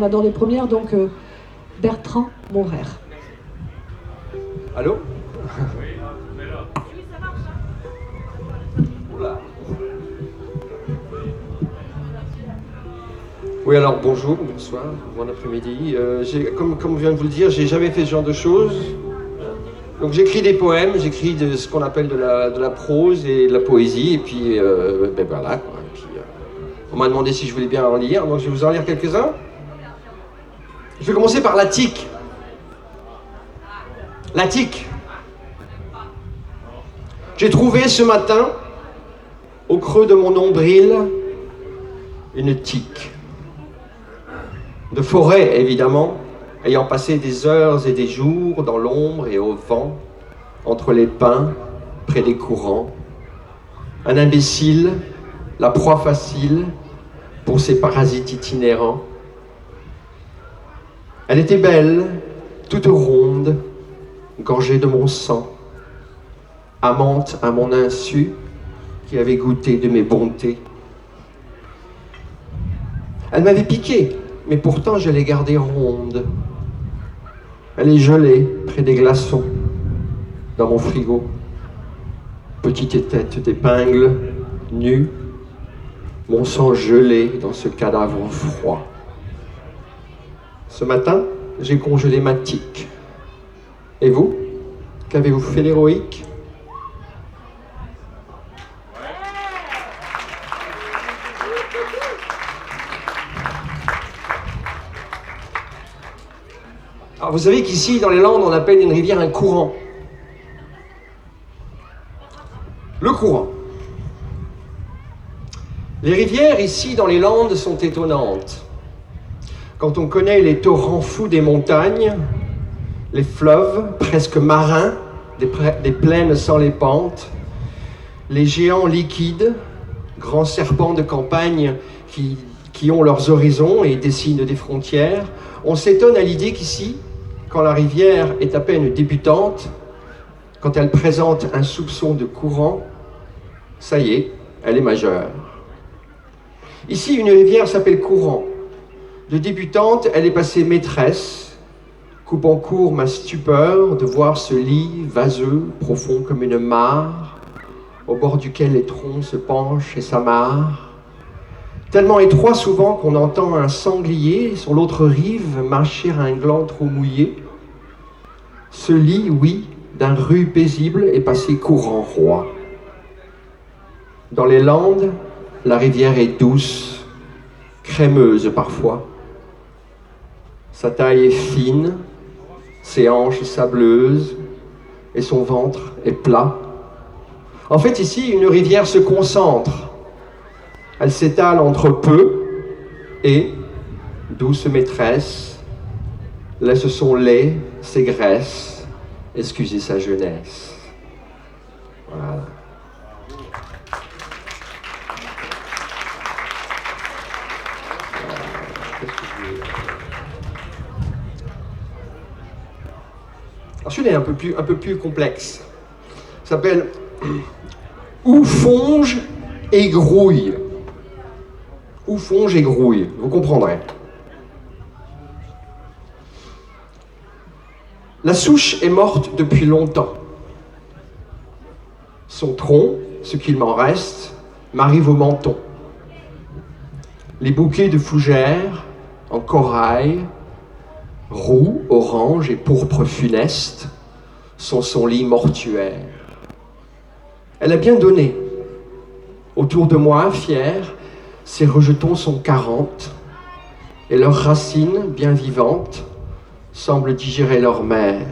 On adore les premières, donc Bertrand Morer. Allô? Oui, alors bonjour, bonsoir, bon après-midi. Comme je viens de vous le dire, j'ai jamais fait ce genre de choses. Donc j'écris des poèmes, j'écris de ce qu'on appelle de la prose et de la poésie, et puis ben voilà quoi. Et puis, on m'a demandé si je voulais bien en lire, donc je vais vous en lire quelques-uns. Je vais commencer par l'Attique. L'Attique. J'ai trouvé ce matin, au creux de mon nombril, une tique. De forêt, évidemment, ayant passé des heures et des jours dans l'ombre et au vent, entre les pins, près des courants. Un imbécile, la proie facile pour ces parasites itinérants. Elle était belle, toute ronde, gorgée de mon sang, amante à mon insu, qui avait goûté de mes bontés. Elle m'avait piqué, mais pourtant je l'ai gardée ronde. Elle est gelée près des glaçons, dans mon frigo. Petite tête d'épingle, nue, mon sang gelé dans ce cadavre froid. Ce matin, j'ai congelé ma tique. Et vous, qu'avez-vous fait d'héroïque ? Alors vous savez qu'ici, dans les Landes, on appelle une rivière un courant. Le courant. Les rivières ici, dans les Landes, sont étonnantes. Quand on connaît les torrents fous des montagnes, les fleuves presque marins, des plaines sans les pentes, les géants liquides, grands serpents de campagne qui ont leurs horizons et dessinent des frontières, on s'étonne à l'idée qu'ici, quand la rivière est à peine débutante, quand elle présente un soupçon de courant, ça y est, elle est majeure. Ici, une rivière s'appelle courant. De débutante, elle est passée maîtresse, coupant court ma stupeur de voir ce lit vaseux, profond comme une mare, au bord duquel les troncs se penchent et s'amarrent. Tellement étroit souvent qu'on entend un sanglier sur l'autre rive mâcher un gland trop mouillé. Ce lit, oui, d'un ru paisible est passé courant roi. Dans les Landes, la rivière est douce, crémeuse parfois. Sa taille est fine, ses hanches sableuses et son ventre est plat. En fait, ici, une rivière se concentre. Elle s'étale entre peu et, douce maîtresse, laisse son lait, ses graisses, excuser sa jeunesse. Voilà. Ensuite, elle est un peu plus complexe. Ça s'appelle « Où fonge et grouille ». Où fonge et grouille, vous comprendrez. La souche est morte depuis longtemps. Son tronc, ce qu'il m'en reste, m'arrive au menton. Les bouquets de fougères, en corail, roux, orange et pourpre funeste, sont son lit mortuaire. Elle a bien donné. Autour de moi, fière, ses rejetons sont 40, et leurs racines, bien vivantes, semblent digérer leur mère.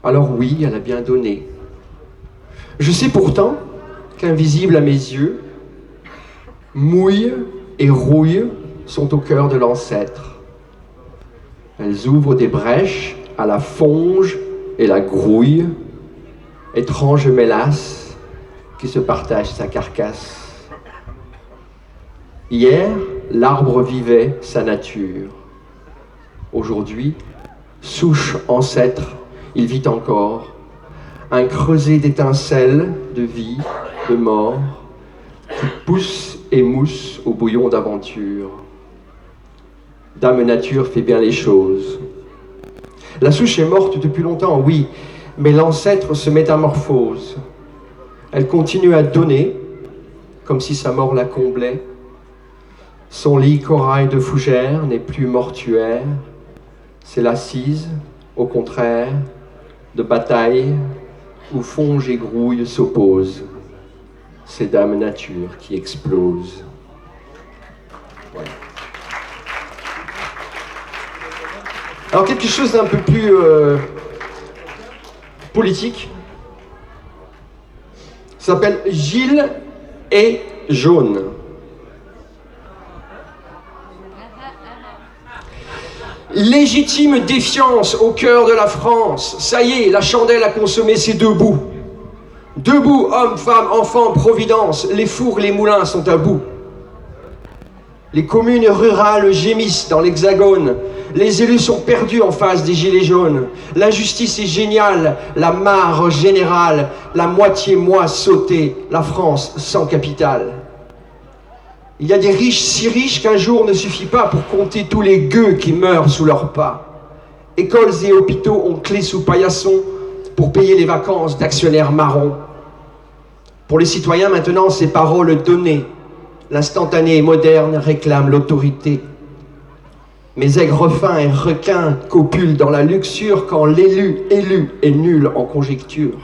Alors oui, elle a bien donné. Je sais pourtant qu'invisibles à mes yeux, mouille et rouille sont au cœur de l'ancêtre. Elles ouvrent des brèches à la fonge et la grouille, étrange mélasse qui se partage sa carcasse. Hier, l'arbre vivait sa nature. Aujourd'hui, souche ancêtre, il vit encore. Un creuset d'étincelles, de vie, de mort, qui pousse et mousse au bouillon d'aventure. Dame Nature fait bien les choses. La souche est morte depuis longtemps, oui, mais l'ancêtre se métamorphose. Elle continue à donner, comme si sa mort la comblait. Son lit corail de fougère n'est plus mortuaire, c'est l'assise, au contraire, de bataille où fonge et grouille s'opposent. C'est Dame Nature qui explose. Voilà. Alors quelque chose d'un peu plus politique. Ça s'appelle Gilles et Jaune. Légitime défiance au cœur de la France. Ça y est, la chandelle a consommé ses deux bouts. Debout, hommes, femmes, enfants, providence, les fours, les moulins sont à bout. Les communes rurales gémissent dans l'Hexagone. Les élus sont perdus en face des gilets jaunes. L'injustice est géniale, la mare générale, la moitié moi sautée, la France sans capitale. Il y a des riches si riches qu'un jour ne suffit pas pour compter tous les gueux qui meurent sous leurs pas. Écoles et hôpitaux ont clé sous paillasson pour payer les vacances d'actionnaires marrons. Pour les citoyens maintenant, ces paroles données, l'instantané et moderne réclame l'autorité. Mais aigres fins et requins copulent dans la luxure quand l'élu élu est nul en conjecture.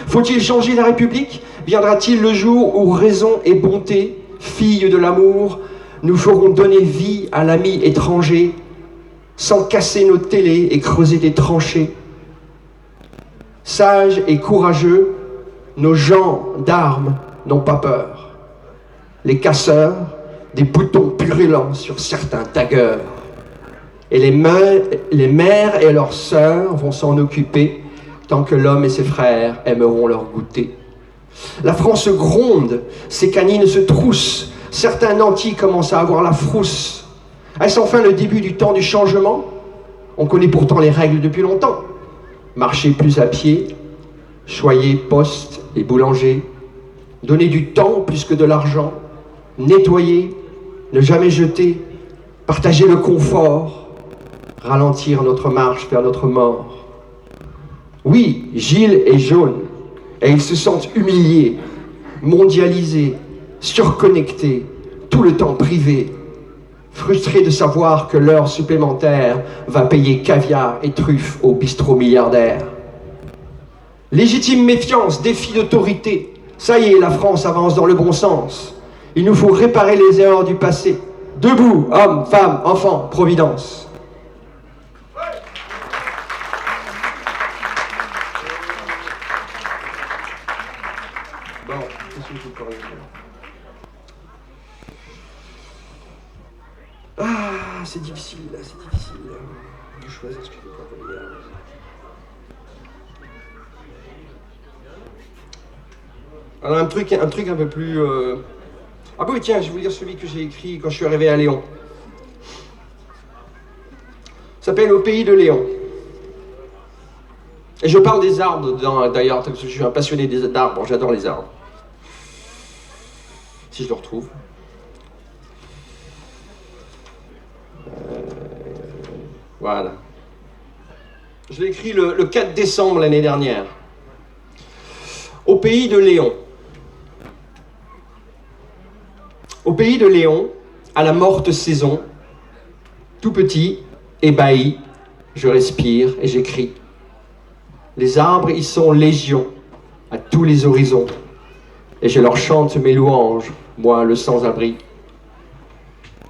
Faut-il changer la République? Viendra-t-il le jour où raison et bonté, filles de l'amour, nous feront donner vie à l'ami étranger, sans casser nos télés et creuser des tranchées? Sages et courageux, nos gens d'armes n'ont pas peur. Les casseurs, des boutons purulents sur certains taggeurs. Et les mères et leurs sœurs vont s'en occuper tant que l'homme et ses frères aimeront leur goûter. La France gronde, ses canines se troussent, certains nantis commencent à avoir la frousse. Est-ce enfin le début du temps du changement? On connaît pourtant les règles depuis longtemps. Marcher plus à pied, choyer poste et boulanger, donner du temps plus que de l'argent, nettoyer, ne jamais jeter, partager le confort, ralentir notre marche vers notre mort. Oui, Gilles est jaune, et ils se sentent humiliés, mondialisés, surconnectés, tout le temps privés, frustrés de savoir que l'heure supplémentaire va payer caviar et truffes aux bistrots milliardaires. Légitime méfiance, défi d'autorité, ça y est, la France avance dans le bon sens. Il nous faut réparer les erreurs du passé. Debout, hommes, femmes, enfants, providence. Bon, qu'est-ce que je peux corriger? Ah, c'est difficile, là, c'est difficile. Je choisis ce que je peux pas dire. Alors un truc un peu plus... Ah bah oui, tiens, je vais vous lire celui que j'ai écrit quand je suis arrivé à Léon. Ça s'appelle Au pays de Léon. Et je parle des arbres d'ailleurs, parce que je suis un passionné d'arbres, j'adore les arbres. Si je le retrouve. Voilà. Je l'ai écrit le 4 décembre l'année dernière. Au pays de Léon. Au pays de Léon, à la morte saison, tout petit, ébahi, je respire et j'écris. Les arbres y sont légion, à tous les horizons, et je leur chante mes louanges, moi le sans-abri.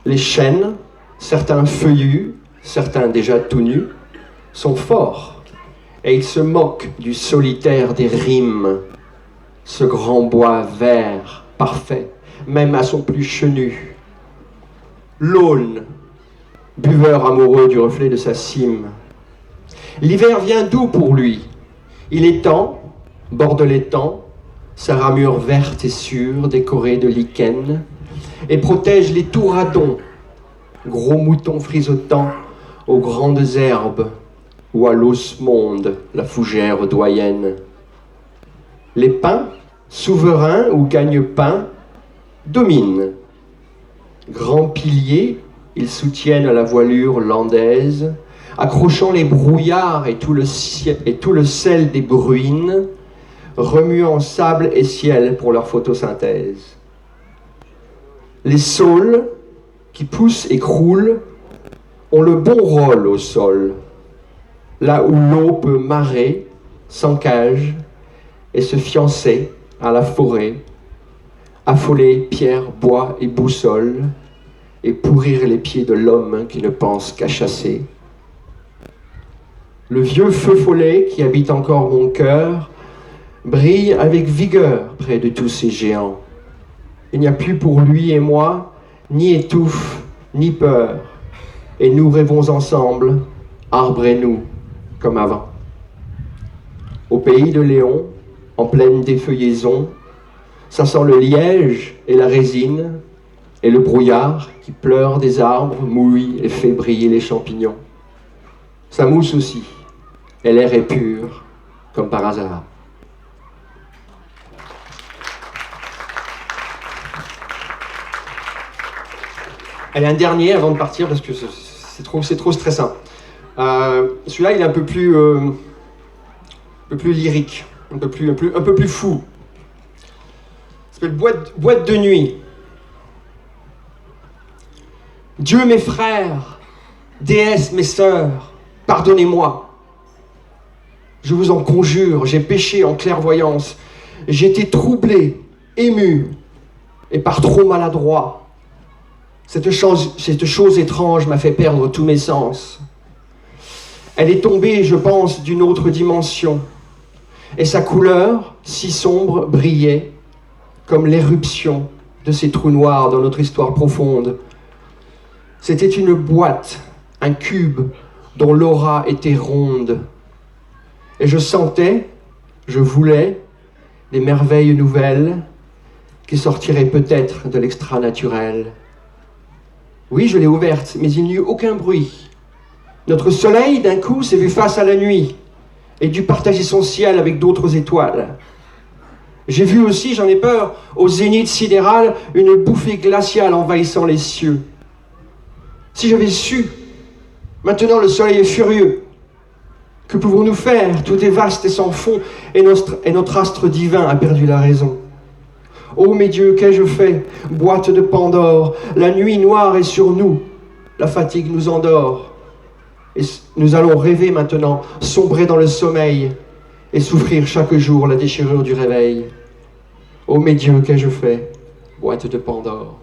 Les chênes, certains feuillus, certains déjà tout nus, sont forts, et ils se moquent du solitaire des rimes, ce grand bois vert, parfait, même à son plus chenu. L'aulne, buveur amoureux du reflet de sa cime. L'hiver vient doux pour lui. Il étend, borde l'étang, sa ramure verte et sûre, décorée de lichen, et protège les touradons, gros moutons frisottant aux grandes herbes, ou à l'osmonde, la fougère doyenne. Les pins, souverains ou gagne-pain, dominent. Grands piliers, ils soutiennent la voilure landaise, accrochant les brouillards et tout le sel des bruines, remuant sable et ciel pour leur photosynthèse. Les saules, qui poussent et croulent, ont le bon rôle au sol, là où l'eau peut marrer, sans cage, et se fiancer à la forêt, affoler pierre, bois et boussole, et pourrir les pieds de l'homme qui ne pense qu'à chasser. Le vieux feu follet qui habite encore mon cœur brille avec vigueur près de tous ces géants. Il n'y a plus pour lui et moi ni étouffe, ni peur, et nous rêvons ensemble, arbre et nous, comme avant. Au pays de Léon, en pleine défeuillaison, ça sent le liège et la résine, et le brouillard qui pleure des arbres mouille et fait briller les champignons. Ça mousse aussi, et l'air est pur, comme par hasard. Allez, un dernier avant de partir, parce que c'est trop stressant. Celui-là, il est un peu plus lyrique, un peu plus fou. Il s'appelle Boîte de nuit. Dieu, mes frères, déesses, mes sœurs, pardonnez-moi. Je vous en conjure, j'ai péché en clairvoyance. J'ai été troublé, ému, et par trop maladroit. Cette chose étrange m'a fait perdre tous mes sens. Elle est tombée, je pense, d'une autre dimension. Et sa couleur, si sombre, brillait comme l'éruption de ces trous noirs dans notre histoire profonde. C'était une boîte, un cube, dont l'aura était ronde. Et je sentais, je voulais, des merveilles nouvelles qui sortiraient peut-être de l'extra-naturel. Oui, je l'ai ouverte, mais il n'y eut aucun bruit. Notre soleil, d'un coup, s'est vu face à la nuit et dut partager son ciel avec d'autres étoiles. J'ai vu aussi, j'en ai peur, au zénith sidéral, une bouffée glaciale envahissant les cieux. Si j'avais su, maintenant le soleil est furieux. Que pouvons-nous faire? Tout est vaste et sans fond, et notre astre divin a perdu la raison. Ô mes dieux, qu'ai-je fait? Boîte de Pandore, la nuit noire est sur nous, la fatigue nous endort. Et nous allons rêver maintenant, sombrer dans le sommeil, et souffrir chaque jour la déchirure du réveil. Ô mes dieux, qu'ai-je fait? Boîte de Pandore.